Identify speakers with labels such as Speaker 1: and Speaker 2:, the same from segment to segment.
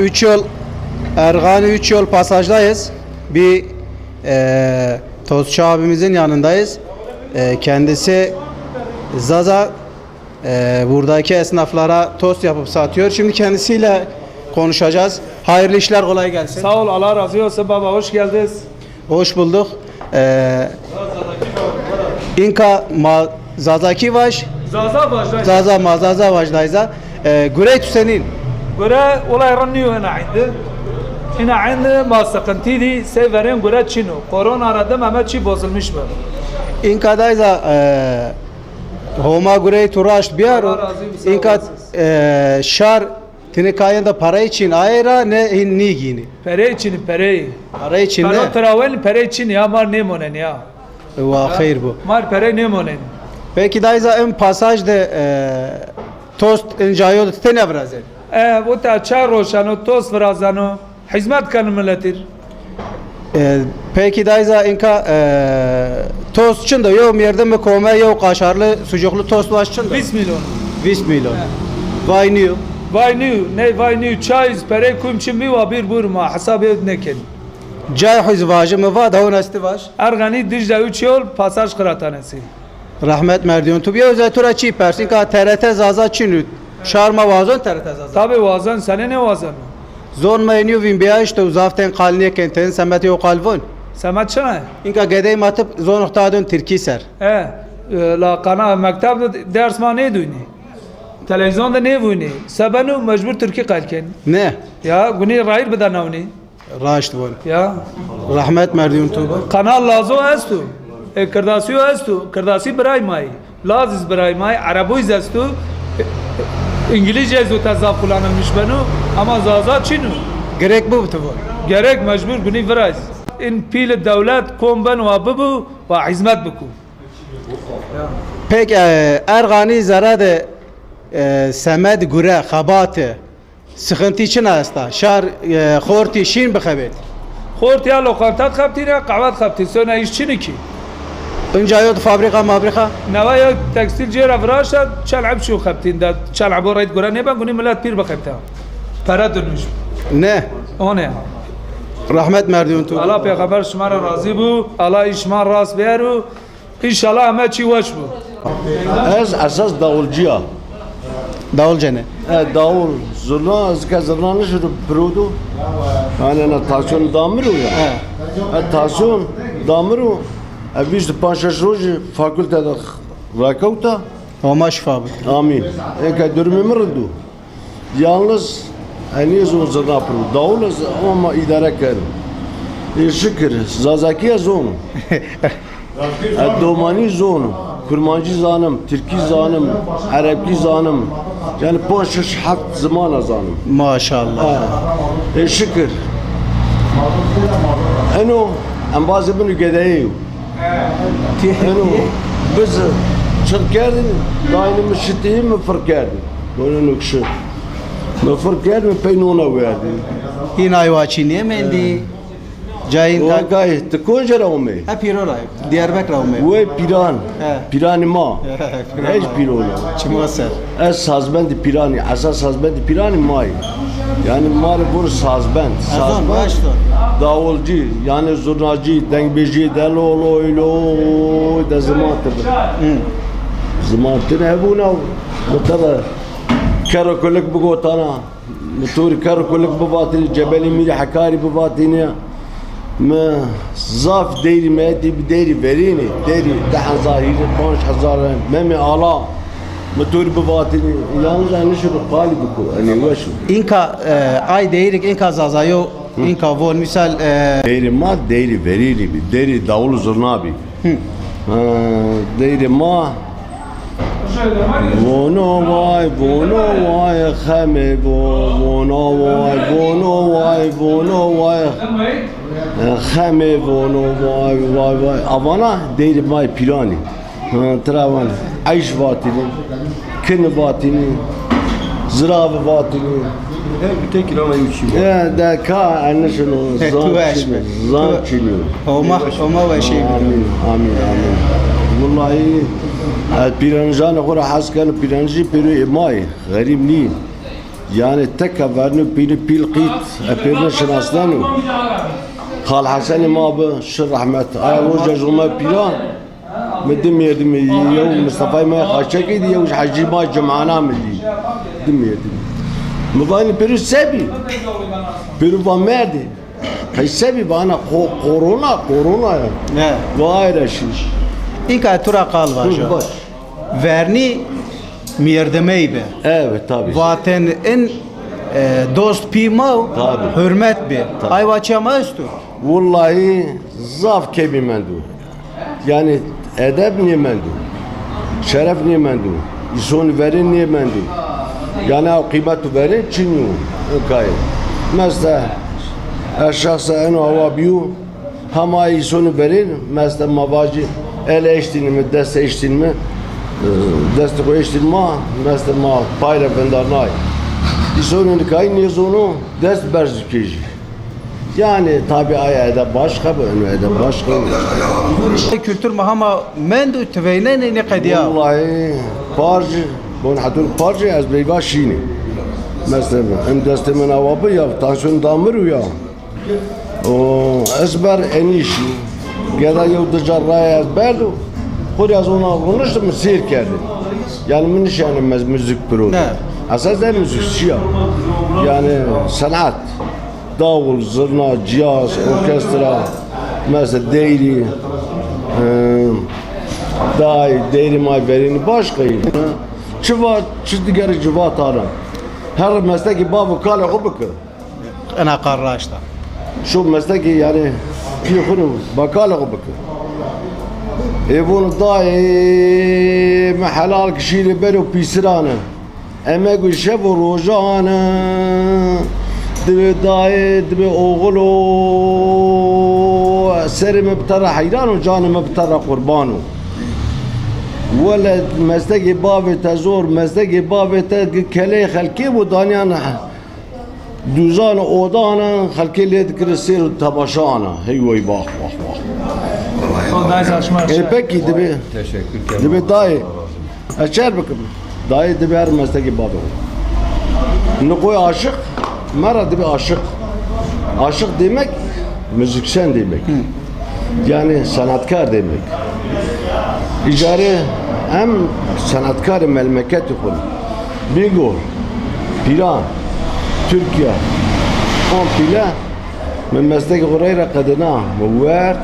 Speaker 1: 3 yol Ergani 3 yol pasajdayız. Bir tostçu abimizin yanındayız. Kendisi Zaza buradaki esnaflara tost yapıp satıyor. Şimdi kendisiyle konuşacağız. Hayırlı işler, kolay gelsin.
Speaker 2: Sağ ol, Allah razı olsun baba, hoş geldiniz.
Speaker 1: Hoş bulduk. İnka Zazaki vaş,
Speaker 2: Zaza başlayın.
Speaker 1: Zaza vajdayza. Gureyt senin.
Speaker 2: Göre olay ranniyo hena indi. Hena indi ma sıkıntıydı. Severin göre Çin'o. Korona aradım ama Çin bozulmuş mu?
Speaker 1: İnka dayza homa Gureyt uğraşt bir
Speaker 2: Allah
Speaker 1: ara.
Speaker 2: razı olsun,
Speaker 1: İnka
Speaker 2: sağ
Speaker 1: şar tinikayında para için ayra ne nigini.
Speaker 2: Pere Çin, pere.
Speaker 1: Para için ne?
Speaker 2: Para travel pere Çin ya mar ne monen ya.
Speaker 1: Ve hayır bu.
Speaker 2: Mar pere ne monen.
Speaker 1: Peki dayza en pasajde tost enjayo tene brazel.
Speaker 2: Bu ta çar roşano, toz frazano. Hizmet kanı milletir.
Speaker 1: Peki dayza inka tost için de yok yerde mi kome yok kaşarlı sucuklu tost var için de
Speaker 2: 20 milyon.
Speaker 1: 20 milyon. Vay niyo.
Speaker 2: Vay new, ne vay new çayız pere kumçi mi var bir burma hesabı nekin.
Speaker 1: Cay hizvacı mı var da onasti var.
Speaker 2: Ergani Dicle 3 yol pasaj kıratanesi.
Speaker 1: Rahmet merdiyon tu bir özel tura çi persin ka TRT zaza çinüt. Şarma vazon TRT zaza.
Speaker 2: Tabi vazan sene ne vazan?
Speaker 1: Zon mayniyo vin biya işte uzaften kalniye kenten semeti yok kalvon.
Speaker 2: Semet çana?
Speaker 1: İnka gedey matıp zon uhtadın Türkiye ser.
Speaker 2: La kana mektebde ders ma ne duyni? Televizyonda ne duyni? Sebenu mecbur Türkiye kalken.
Speaker 1: Ne?
Speaker 2: Ya guni rair bedanavni.
Speaker 1: Raşt von.
Speaker 2: Ya
Speaker 1: Rahmet merdiyon tu.
Speaker 2: kanal lazo estu. Kırdasiyo estu. Kırdasi biray may. Laziz biray may. Araboiz estu. İngilizce estu tezaf kullanılmış benu. Ama zaza Çinu.
Speaker 1: Gerek bu tu von.
Speaker 2: Gerek mecbur guni viraj. İn pil devlet komben ve bibu ve hizmet biku.
Speaker 1: Peki Ergani zarade semed gure xabatı sıkıntı için hasta. Şar xorti şin bixebet.
Speaker 2: خورت یا لوکانتات خبتی نه قوات خبتی سونا ایش چی نکی
Speaker 1: Önce ayot fabrika.
Speaker 2: نوای تکستیل جیر افراش چلعب شو خبتین دا چلعب راید گرا نبا گونی ملت پیر بخبتا para dönmüş.
Speaker 1: Ne?
Speaker 2: O ne?
Speaker 1: Rahmet merdiyon tu.
Speaker 2: Allah peygamber şumara razı bu. Allah işman rast beru. İnşallah ama çi vaş bu.
Speaker 3: Ez esas davulcuya.
Speaker 1: Davul cene.
Speaker 3: Davul zurna az ka zurna ne şudu produ. Yani na tasyon damiru ya. Tasyon damiru. Biz de panşaş roji fakültede rakavta.
Speaker 1: Oma şifa bik.
Speaker 3: Amin. Eka dürümü mırdu. Yalnız hani zor zurna produ. Davul ama idare kerim. Şükür. Zazakiye zonu. Domani zonu. Kurmancı zanım, Türkî zanım, Arapî zanım. Yani panşaş hat zamana zanım.
Speaker 1: Maşallah.
Speaker 3: Şükür. Eno em bazı bunu gedeyi. Eno biz çırkerdin, dayanımı şitiyi mi fırkerdin? Böyle nükşü. Mi fırkerdin peynuna verdin.
Speaker 1: Hin ayvaçı niye mendi? Cayın
Speaker 3: O
Speaker 1: ta.
Speaker 3: gay te konjera ome.
Speaker 1: Ha pirola. Diyarbakır ome.
Speaker 3: Ve piran. Pirani ma. Hiç pirola.
Speaker 1: Çimo ser.
Speaker 3: Ez sazbendi pirani, asas sazbendi pirani may. Yani mari bur sazbend.
Speaker 1: Azon başto.
Speaker 3: Davulcu, yani zurnacı, dengbeci, deloloylo, da zamandır. Zamandır hebuna. Mutara karakolik bu gotana. Motor karakolik bu batini, cebeli miri hakari bu batini. ما زاف ديري ما دي بديري فريني ديري دحن ظاهري 5000 مامي آلا متور بباطني yalnız yani şu قالي بكو يعني وشو
Speaker 1: İnka ay değirik inka zazayo inka von misal
Speaker 3: ديري ما ديري فريني ديري داول زرنابي ديري ما بونو واي خمي بونو واي خمه وای avana değil may pirani travan ayş vatini kin vatini zirav vatini
Speaker 4: bir tek kiloma uçuyor.
Speaker 3: ya da ka anlaşılan zançını
Speaker 1: Oma ve şey.
Speaker 3: Amin vallahi piranjan khura has kan piranji piru may garib ni Yani tek vernu pil qit epirne şenaslanı. Khal Hasan mabı şir rahmet. Ay roja juma pilan. مدم يدم يوم مصطفى ما خاشكي دي وش حجي ما جمعنا ملي دم يدم مباني بيرو سبي بيرو بامردي هاي سبي بانا كورونا ya
Speaker 1: Ne?
Speaker 3: vay reşiş
Speaker 1: İnka tura kal var.
Speaker 3: baş
Speaker 1: Verni mirdemeyi be.
Speaker 3: evet tabii
Speaker 1: Vaten en dost pima
Speaker 3: Tabii.
Speaker 1: hürmet be. Ay vaçama üstü.
Speaker 3: vallahi zaf kebi mendu yani edeb niye mendu şeref niye mendu İson verin niye mendu yani o kıymet verin çinyu o kayıt mesela الشخص أنا هو بيو هم يسون برين مثلا مواجه ele eştiğini mi dest eştiğini mi dest koy eştiğini mi mesela ma payla bendarnay İsonun kayın yazonu dest berzikeji yani tabi ayada başka bu önüde başka
Speaker 1: Kültür mahama mendu teveynen ne kadiya.
Speaker 3: vallahi parcı bon hatun parcı az beyba şini mesela hem destemen avabı ya tansiyon damır ya o ezber enişi ya da yok dışarıya ezberdu خود از اونا konuştum seyir kerdi yani من yani müzik pro
Speaker 1: Ne?
Speaker 3: asasen müzikçi yani sanat davul zurna cihaz orkestra mesela değri değri may verini başka çıva diğer çıva tarım her mesleki babu kale hubuk
Speaker 1: Ana qarraşta.
Speaker 3: şu mesleki yani kiyokunu bakale hubuk bunu daim halal kişiyle beri pisranı emek ve şev rojanı dibe daim dibe oğlu serime btara hayran canime btara kurbanı ولد مزدقي بابي تزور مزدقي بابي كلي خلكي ودانيان دوزان اودانا خلكي اللي يذكر السير والتباشانا هي باخ باخ باخ
Speaker 2: Ondan saçma.
Speaker 3: peki dibi dibi dayı açar bakın dayı dibi her mezteki babı nukoy aşık mara dibi aşık demek müzisyen demek yani sanatkar demek icari hem sanatkar memleket kul Bigor Piran Türkiye on pila من مسلك غريرة قدنا موارد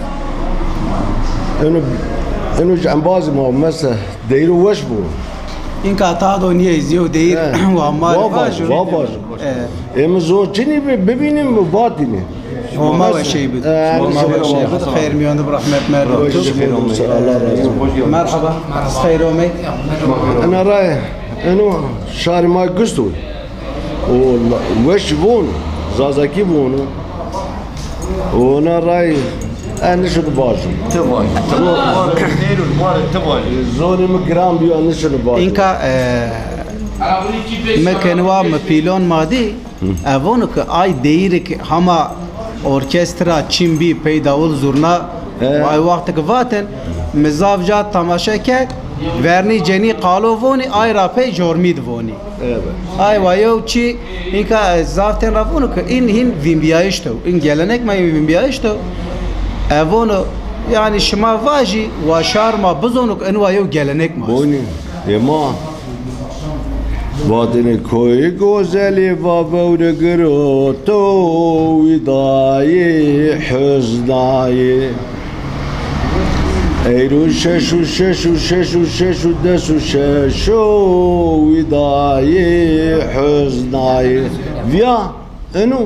Speaker 3: انه جنبازي ما مسا دايرو وش بو
Speaker 1: İnka taado niye izliyor değil ve amma
Speaker 3: باباج امزو چني ببینیم باطنی
Speaker 1: Homa ve şey bid. Homa ve şey bid. Hayır miyandı rahmet merhaba.
Speaker 3: الله رازق
Speaker 1: Merhaba. Hayır omey.
Speaker 3: انا رايح انه شاري ما قصتو وش بون زازاكي بونو وانا رايح انا شو باجي
Speaker 4: تبغى تبغى
Speaker 3: زوني مقرام بيو انا شو باجي
Speaker 1: İnka mekanwa mepilon madi avonu ki ay değirik hama orkestra çimbi peydavul zurna ay vakti ki vaten mizavca tamaşa ke verni ceni qalo voni ay rapey jormid voni
Speaker 3: evet
Speaker 1: ay vayo çi inka zaten ravonu ki in hin vimbiyayışto in gelenek ma vimbiyayışto avonu yani şma vaji ve şarma bizonuk en vayo gelenek ma
Speaker 3: بوني يما باطن کوی گوزلی و بورگرو تو ویدای حزنای ایرو ششو ششو ششو ششو دسو ششو ویدای حزنای ویا انو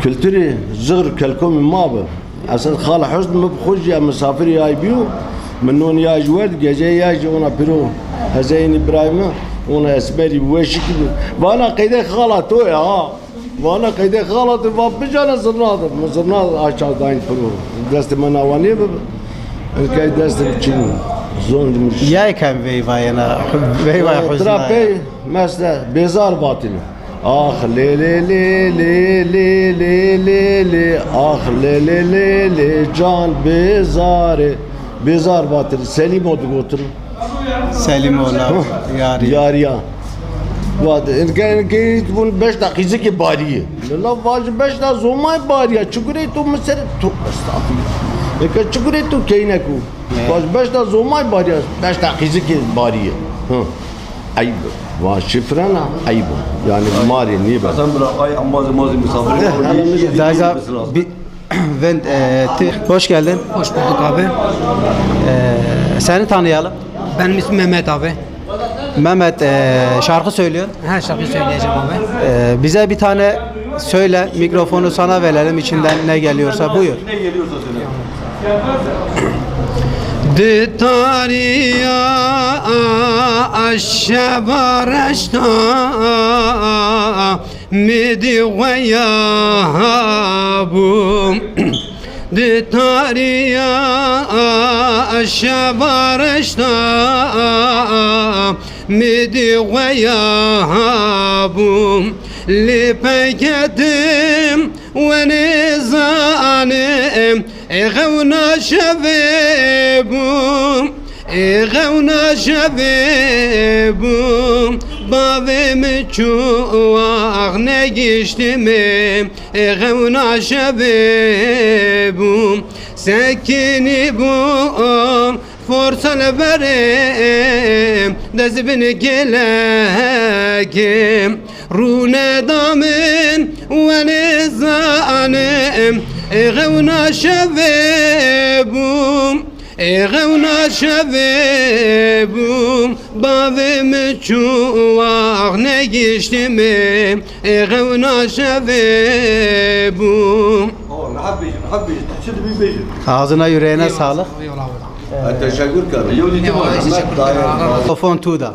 Speaker 3: kültürü zır kelkom mabı asıl khal huzn mabxuj ya misafir ya biyo منون ya جواد gece ya ona piro Hazain İbrahim ona esmeri bu şekil bana kayda khalat o ya bana kayda khalat ve bicana zırnadı zırnadı aşağıdan piro dest manavani el kay dest için zon demiş
Speaker 1: Yay kan veyvayana veyvay huzna
Speaker 3: trape mesela bezar batili ah le le le le le le le le ah le le le le can bezare bezar batili Selim oldu otur
Speaker 1: Selim ola yari
Speaker 3: yar ya واد إنك تكون باش تقيزك بارية لا واج باش لا زوما بارية شكري تو مسر تو استعفي إنك شكري تو كينكو واج باش لا زوما بارية باش تقيزك بارية ها عيب وشفرنا عيب يعني ماري نيبا
Speaker 4: Sen bırak ay amazı mazı misafir.
Speaker 1: Daza hoş geldin.
Speaker 5: Hoş bulduk abi.
Speaker 1: Seni tanıyalım.
Speaker 5: Benim ismim Mehmet abi.
Speaker 1: Mehmet şarkı söylüyor.
Speaker 5: Her şarkı söyleyeceğim abi.
Speaker 1: Bize bir tane söyle, mikrofonu sana verelim, içinden ne geliyorsa buyur.
Speaker 4: Ne geliyorsa söyle.
Speaker 5: Di tariya aşşabarışta midi gıyabum Di tariya aşşabarışta midi gıyabum لبيكتم ونزانم غونا شبيبم غونا شبيبم بابم چوغ نگشتمم غونا شبيبم سكني بوم فرصل برم دزبن كلاكم رونه دامن ونزانم غونا شبيبم غونا شبيبم بابم چوغ نگشتمم غونا شبيبم
Speaker 4: Habbi, şimdi bir beyim.
Speaker 1: Ağzına yüreğine sağlık.
Speaker 3: teşekkür ederim
Speaker 4: Yolu tamam.
Speaker 1: Mikrofon tuğda.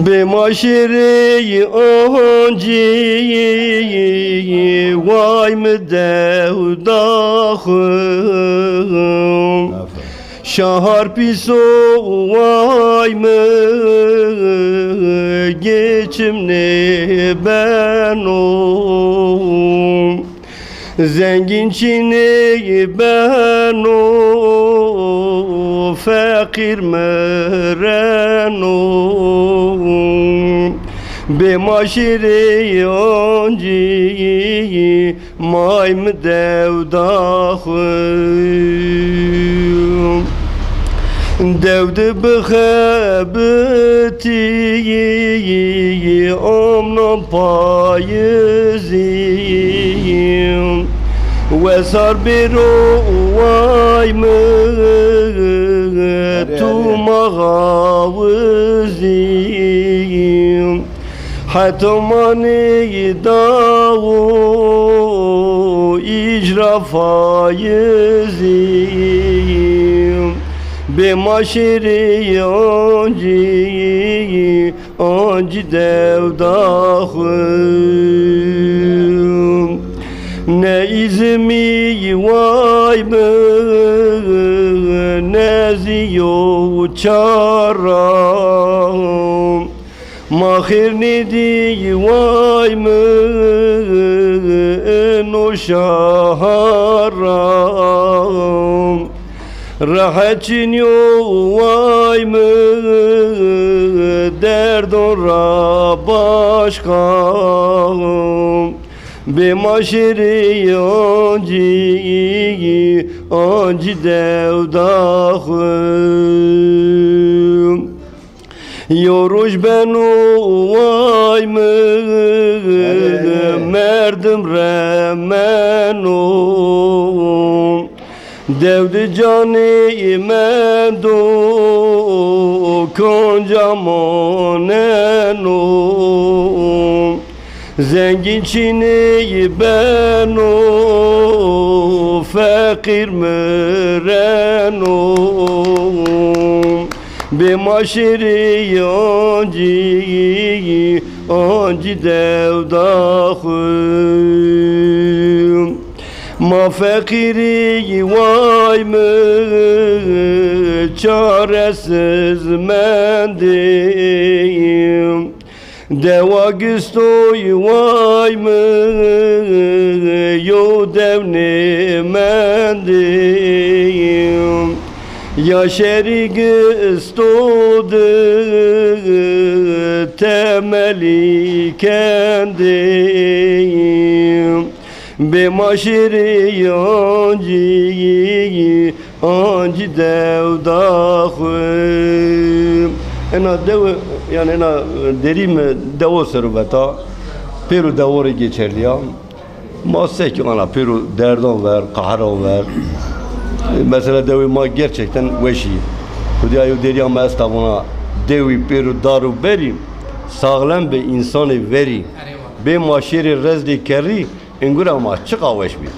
Speaker 3: بماشري أونجي واي مدهو داخم شهر بيسو واي geçimni benim Zengin çini ben o fakir meren o Be maşiri onci maym devdahım Devde bıxabıti omnon payızıyım Ve sar bir ovaymı tumağavızıyım Hatta mani dağı icra fayızıyım Be maşiri onci devdahım Ne izmi vay mı ne ziyo çaram Mahir nidi vay mı no şaharam Rahatçın vay mı derdon başkam Be maşiri onci devdahım Yoruş ben vay mı merdim remen o Devdi cani men do konca monen o Zengin çini ben o fakir meren o Be maşiri onci devdahım Ma fakiri vay mı çaresiz mendim Deva güstoy vay mı yo devni mendim Ya şerik istodu temeli kendim be maşiri yanci anci devdahım ena dev yani ena derim devo serveta peru devore geçerli ya masek ana peru derdan ver kahraman ver mesela devi ma gerçekten veşi kudiyayu derya ma estavuna devi peru daru beri sağlam bir insanı veri be maşiri rezli keri ingura ma çıka veşbi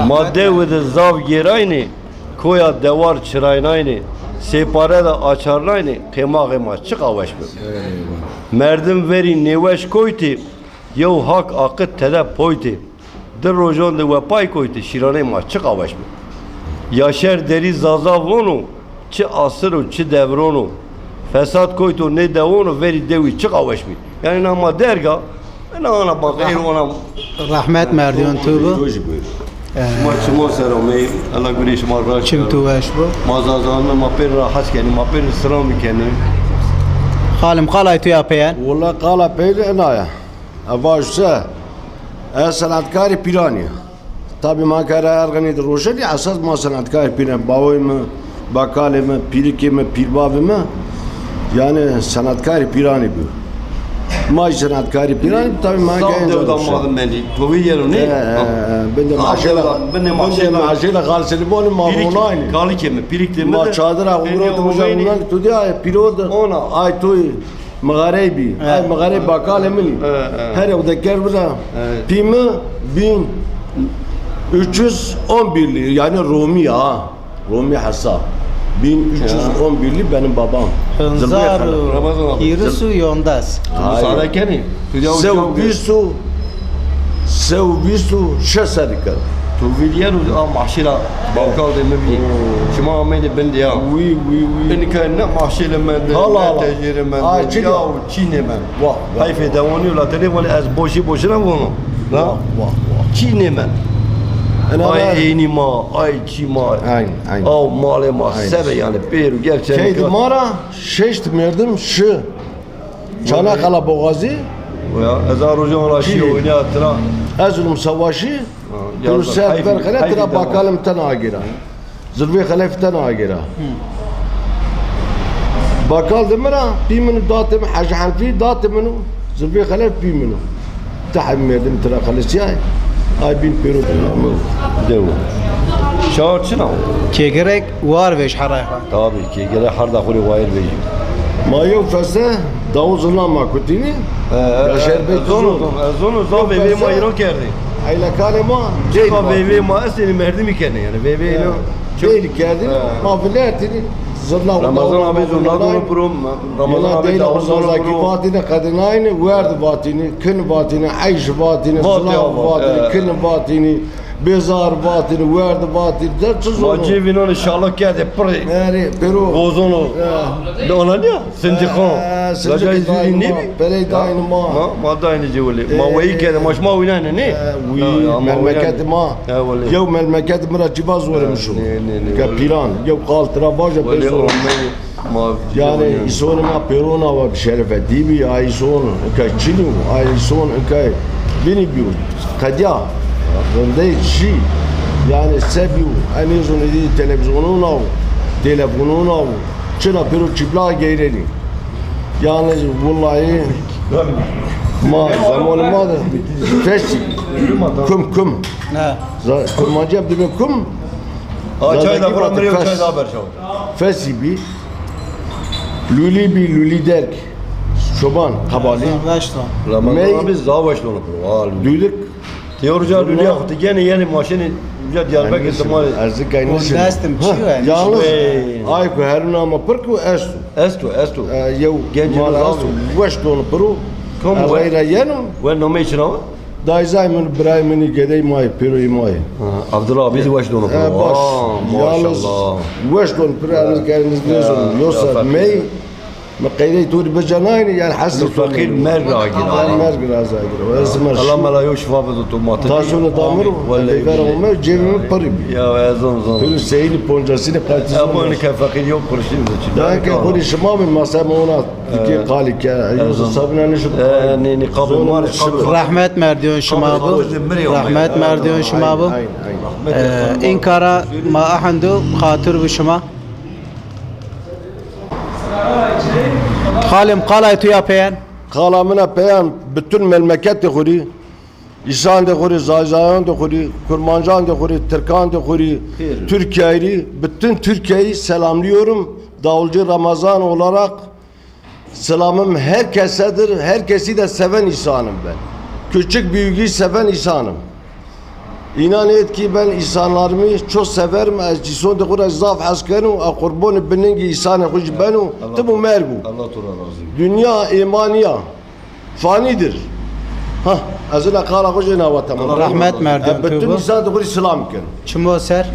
Speaker 3: ma devi de zav gerayni koya devar çıraynaini separe da açarlayni kımağı ma çıka veşbi merdim veri neveş koyti yev hak akıt tede poyti der rojon de vepay koyti şirane ma çıka veşbi yaşer deri zazavonu çi asırı çi devronu fesat koytu ne devonu veri devi çıka veşbi yani nama derga ana bakayım ona
Speaker 1: Rahmet merdiven tuğbu.
Speaker 3: Maçımı seramey Allah güneş marra
Speaker 1: Çim tuğbeş bu.
Speaker 3: mazazanı maper rahat keni maper sıram keni
Speaker 1: Halim kalay tu yapayan.
Speaker 3: والله قال بيل انا اباشسه sanatkarı pirani tabi ma kara ergani roşeli asas ma sanatkarı pirani bavoymu bakalımı pirikimi pirbabımı yani sanatkarı pirani bu ma sanatkarı pirani tabi ma kara
Speaker 4: Davdamadım beni. Tovi yerim ne?
Speaker 3: ben de maşela galseli bolu marunayni
Speaker 4: Kalı kemi, pirikli mi?
Speaker 3: ma çadıra umrot mujamdan tudiya pirod ona ay toy mağarebi ay mağareb bakalımı her evde kerbira pimi 1311'li yani Rumi Hassa 1311'li benim babam
Speaker 1: Hınzaru.
Speaker 3: Ramazan abi.
Speaker 1: İrisu yondas.
Speaker 4: Sana keni.
Speaker 3: Sevbistu şesarika
Speaker 4: Tovi yerim ama mahşila. Bakkal demi bi. Şuma ameli ben de ya. Beni kayna mahşila men de.
Speaker 3: Allah.
Speaker 4: Tecrübe men
Speaker 3: Ay,
Speaker 4: de.
Speaker 3: çiğ.
Speaker 4: Ya Çin'e men.
Speaker 3: Vah, vah.
Speaker 4: Hayfe devonu la telefonu az boşuna bunu. La. Çin'e men. Ay eni ma, ay çi ma.
Speaker 3: Aynen.
Speaker 4: Av male ma sebe yani peru gerçekten.
Speaker 3: Şeydi mara şeşt merdim şu Çanakkale Boğazı
Speaker 4: Ya ezar hocam la şey oynuyor tıra.
Speaker 3: Erzurum Savaşı Kürset Berkele tıra bakalım tana gira Zırve Halef tana gira Bakal demira bir minü datım Hacı Hanfi datımını Zırve Halef bir minü Tahim merdim tıra Halesiyay Ay bin peru devu
Speaker 4: Şahır çınav.
Speaker 1: Kegerek var veş harayha.
Speaker 4: Tabii ki gele harda kuri vayır beyi.
Speaker 3: Mayo fese davuzunla makutini Yaşar Bey
Speaker 4: Zonu zor bebeğim ayırın kerdi.
Speaker 3: Ayla kalema
Speaker 4: Çıka bebeğim seni merdim ikene yani bebeğim.
Speaker 3: Değil kerdin mafiletini zırla
Speaker 4: Ramazan abi zorladı prom. Ramazan
Speaker 3: Yala
Speaker 4: abi
Speaker 3: değil
Speaker 4: davul
Speaker 3: Ramazan ki
Speaker 4: prom.
Speaker 3: vatine kadın aynı verdi vatini kın vatini ayş vatini zırla vatini kın vatini bezar vatini verdi vatini dertsiz onu
Speaker 4: Macı vinon inşallah geldi pırı.
Speaker 3: yani Peru
Speaker 4: Bozonu. Ne ona ne? Sindikan.
Speaker 3: Sıncak
Speaker 4: Lacay züri ne mi?
Speaker 3: Peley daini ma
Speaker 4: Ma da aynı cevali. Ma vayi kede maş ma oynayın ne?
Speaker 3: memleket ma
Speaker 4: Eyvallah.
Speaker 3: Yev memleket mıra cibaz varmışım
Speaker 4: ne.
Speaker 3: Ka piran yev kal travaja
Speaker 4: Vali
Speaker 3: pezo
Speaker 4: ma
Speaker 3: yani isonu ma perona va şerefe dibi ya isonu ka çinu ay isonu ka beni biu kadya Rende şi yani sebiu ani zonu di televizyonuna telefonuna çına pero çipla geyreli yani vallahi ma zamanı ma da festi kum
Speaker 1: Ne?
Speaker 3: kurmancı abdime kum
Speaker 4: Çay da kuran duruyor çay da haber şov.
Speaker 3: festi bi luli derk çoban kabali
Speaker 1: Başla.
Speaker 4: Ramazan
Speaker 3: Mey-
Speaker 4: abi zavaşlı onu prom.
Speaker 3: lüdük
Speaker 4: Teorca lüle yaptı gene yeni maşını ya Diyarbakır ihtimali.
Speaker 3: Erzı kaynasın
Speaker 1: Destim çiğ yani.
Speaker 3: yalnız
Speaker 4: Ey.
Speaker 3: ay ku her nama perku estu
Speaker 4: Esto.
Speaker 3: يو
Speaker 4: Genci
Speaker 3: مال
Speaker 4: Rıza
Speaker 3: أسو وش دون برو
Speaker 4: Kom
Speaker 3: غير ينو
Speaker 4: Ve nome için ama?
Speaker 3: داي زاي من براي مني قدي ماي بيرو ماي
Speaker 4: Abdullah abi de başlı onu prom.
Speaker 3: باش يالز
Speaker 4: Maşallah.
Speaker 3: وش دون براي كان نزلون يوصل مي مقيدي توري بجناين يعني حسن
Speaker 4: الفقير مرة عاقل عليه.
Speaker 3: مرق رازا واسمه
Speaker 4: الله ما لا يشفى بالطماطم
Speaker 3: تاسون دامر
Speaker 4: ولا
Speaker 3: ولا وما جيبوا قريب
Speaker 4: يا زن زن
Speaker 3: كل سيني بونجاسيني قاتل
Speaker 4: أبونا كفقير يوم كل شيء
Speaker 3: ده كان خوري شمام ما سامونا كي قال لك صابنا نشوف
Speaker 4: نقاب المال
Speaker 1: Rahmet merdiyon şuma bu. Rahmet merdiyon şuma bu. İnkara ma ahandu khatır bu şuma. Halim qalay tu yapayan.
Speaker 3: Kalamına peyan bütün memleket de khuri İsan de khuri, Zazayan de khuri, Kurmancan de khuri, Türkan de khuri, Türkiye'yi, bütün Türkiye'yi selamlıyorum. Davulcu Ramazan olarak selamım herkesedir. Herkesi de seven insanım ben. Küçük büyüğü seven insanım. İnan et ki ben insanlarımı çok severim. Cison de khuri zaf askanu, kurbon biningi insanı kuş benu, tabu mergu.
Speaker 4: Allah tura razı.
Speaker 3: Dünya imaniya fanidir. Ha, azına kala kocana vatam.
Speaker 1: Rahmet merdiyon tu
Speaker 3: Bütün
Speaker 1: bu.
Speaker 3: insan da kuri selam ken.
Speaker 1: Çimo ser.